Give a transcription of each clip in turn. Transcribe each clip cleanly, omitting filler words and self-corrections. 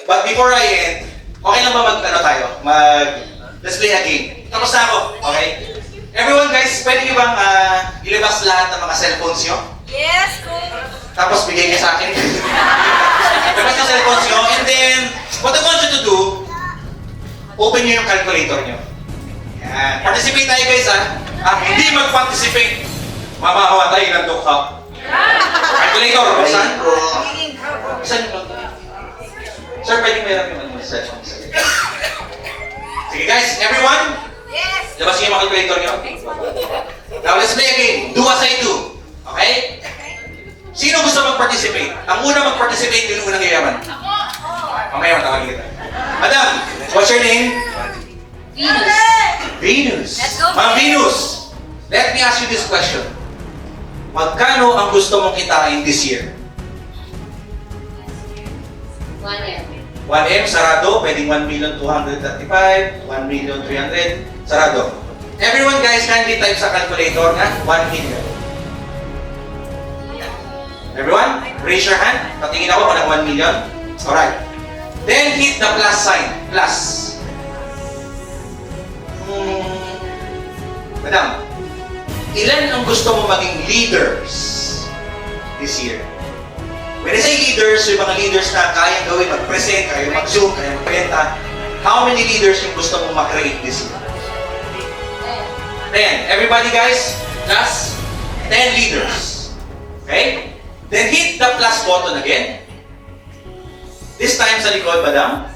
But before I end, okay lang ba let's play a game. Tapos na ako, okay? Everyone guys, pwede nyo bang ilabas lahat ng mga cellphones nyo? Yes, cool. Tapos bigay niya sa akin. Ilabas yung cellphones nyo, and then, what I want you to do, open nyo yung calculator nyo. Yan. Participate tayo guys hindi mag-participate, mamamatay ng dukha. Calculator, saan? Saan yung Sir, pwede meron yung cellphone. Sige guys, everyone, Yes. labas niyo yung mga calculator nyo. Now let's play a game. Do as I do. Okay? Sino gusto mag-participate? Ang una mag-participate, yung unang yayaman. Mamaya matawagin kita. Madam, what's your name? Venus. Venus. Let's go, Ma'am Venus. Venus, let me ask you this question. Magkano ang gusto mong kitain this year? 1M. 1M, sarado. Pwedeng 1,235,000, 1,300,000, sarado. Everyone guys, kindly type sa calculator na 1 million. Everyone, raise your hand. Patingin ako kung ng 1 million. Alright. Then hit the plus sign. Plus. Madam, ilan ang gusto mo maging leaders this year? When I say leaders, yung mga leaders na kayang gawin, mag-present, kayang mag-zoom, kayang magbenta, how many leaders yung gusto mong mag-create this year? 10. Everybody guys, plus 10 leaders. Okay? Then hit the plus button again. This time sa likod, madam.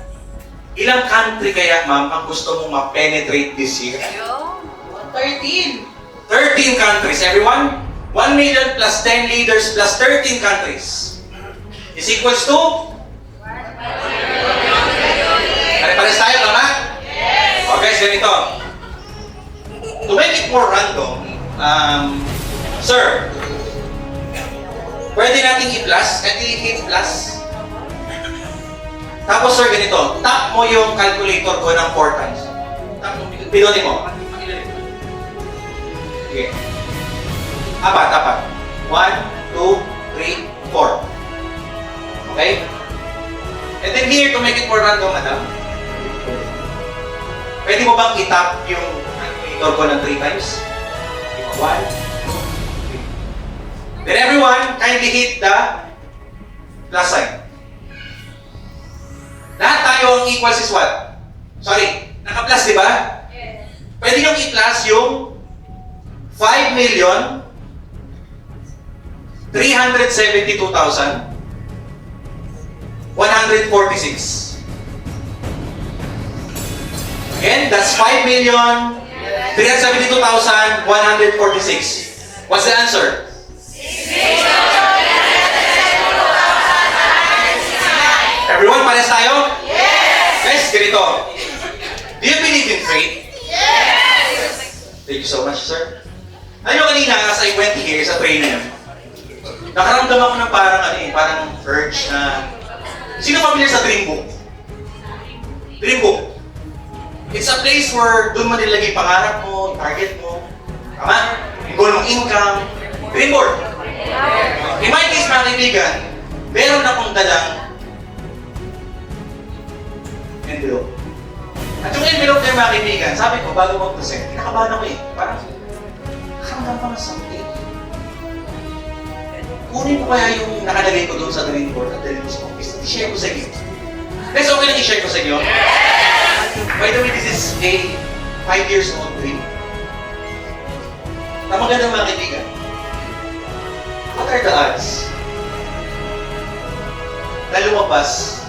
Ilang country kaya, ma'am, ang gusto mong ma-penetrate this year? 13. 13 countries. Everyone? 1 million plus 10 leaders plus 13 countries is equals to? Pare-pares tayo, tama? Yes! Okay, so ganito. To make it more random, sir, pwede natin i-plus, kahit i-hit plus. Tapos sir, ganito, tap mo yung calculator ko ng 4 times. Tap mo, pinutin mo. Okay. Apat. 1, 2, 3, 4. Okay? And then here, to make it more random, madam, pwede mo bang i-tap yung calculator ko ng 3 times? 1, 2, 3. Then everyone, kindly hit the plus sign. Lahat tayo ang equals is what? Sorry, naka-plus, di ba? Yes. Pwede nyo i-plus yung 5,372,146. Again, that's 5,372,146. What's the answer? 6,669. Everyone, pares tayo? Yes. Guys, ganito. Do you believe in faith? Yes. Thank you so much, sir. Alam nyo kanina, as I went here sa training, nakaramdam ako ng parang urge na... Sino familiar sa Dream Book? Dream Book. It's a place where doon mo nilagay pangarap mo, target mo, tama? Yung goal mong income, dream board. In my case, mga kaibigan, meron akong dalang envelope. At yung envelope na yung mga kaibigan, sabi ko, bago mag-present, kinakabahan ako parang nakaramdam pa ng something. Kunin ko kaya yung nakalagay ko doon sa dream board at dalhin ko sa office. I-share ko sa inyo. Guys, okay lang i-share ko sa inyo? By the way, this is a 5 years old dream. Na magandang mga kaibigan. What are the odds na lumabas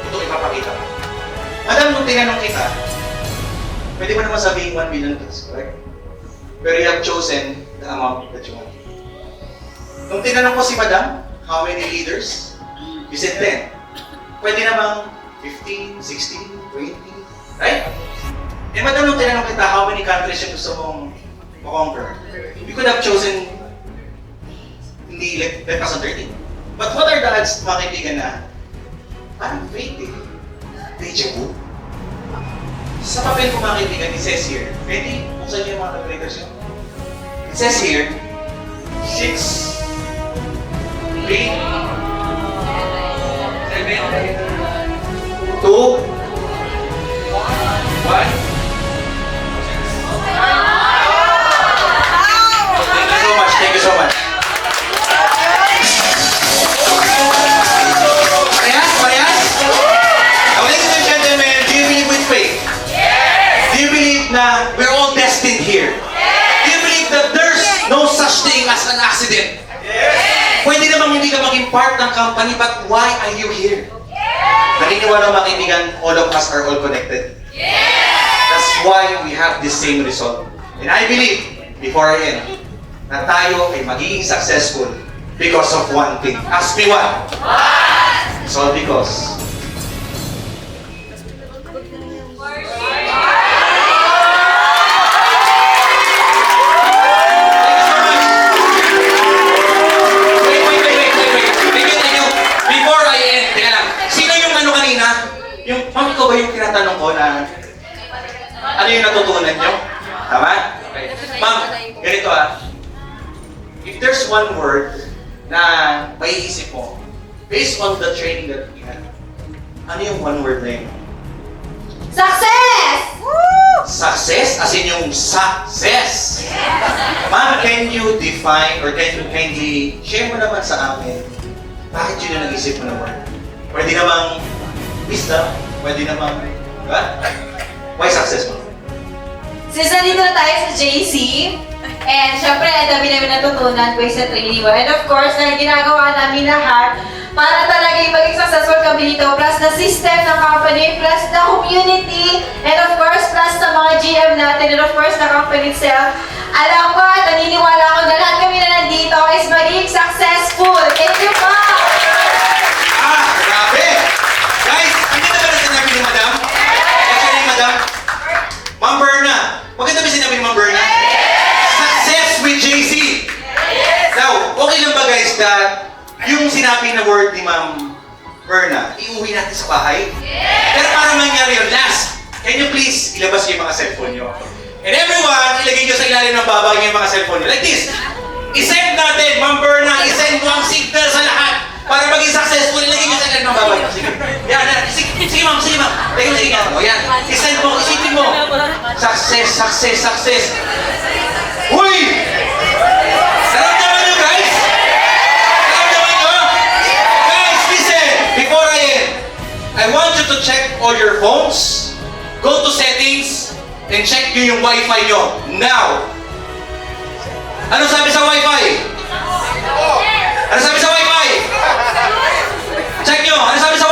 itong ipapakita ko? Madam, nung tinanong kita, pwede mo naman sabihin 1 million plus, correct? Pero you have chosen the amount that you want. Nung tinanong ko si Madam, how many leaders? You said 10. Pwede namang 15, 16, 20, right? Eh Madam, nung tinanong kita, how many countries yung gusto mong ma-conquer? You could have chosen hindi less than 13. But what are the odds, mga kaibigan, na parang fate deja vu? Sa papel ko, mga kaibigan, it says here, pwede buksan niyo yung mga calculators yun. It says here, 6, 3, 7, 1. Thank you so much. Parehas? Now, ladies and gentlemen, do you believe with faith? Do you believe na we're all destined here? Do you believe that there's no such thing as an accident? Pwede namang hindi ka maging part ng company, but why are you here? Naniniwala mga kaibigan, all of us are all connected. That's why we have this same result. And I believe, before I end, na tayo ay magiging successful because of one thing. Ask me what? It's all because ma'am, ikaw ba yung tinatanong ko na ano yung natutunan nyo? Tama? Okay. Ma'am, ganito if there's one word na maiisip mo, based on the training that we had, ano yung one word na yun? Success! Success? As in yung success! Ma'am, can you define or can you kindly share mo naman sa amin bakit yun yung nag-isip mo na word? Pwede namang wisdom, pwede namang, diba? Why success mo? Since nandito na tayo sa JC, and syempre, ang dami namin natutunan based sa training mo. And of course, na ginagawa namin lahat para talaga yung maging successful kami dito, plus the system ng company, plus the community, and of course, plus sa mga GM natin, and of course, the company itself. Alam ko at naniniwala ko na lahat kami na nandito is magiging successful. Thank you po! Grabe! Guys, hindi na ba na sinabi ni Madam? Actually, Madam? Ma'am Berna. Maganda ba sinabi ni Ma'am Berna? Success with JC. Now, okay lang ba guys that yung sinabi na word ni Ma'am Berna, iuwi natin sa bahay? Pero para mangyari yun, last, can you please ilabas yung mga cellphone nyo? And everyone, ilagay nyo sa ilalim ng babag yung mga cellphone nyo. Like this. I-send natin, Ma'am Berna, i-send mo ang signal sa lahat para maging successful. Ilagay nyo sa ilalim ng babag. Sige. Yan. Sige ma'am. Lagay mo sa ingat. O yan. I-send mo, isipin mo. Success. Uy! Naramdaman nyo guys? Naramdaman nyo? Guys, listen. Before I end, I want you to check all your phones. Go to settings and check nyo yung Wi-Fi nyo. Now! Ano sabi sa Wi-Fi? Ano sabi sa Wi-Fi? Check nyo! Ano sabi sa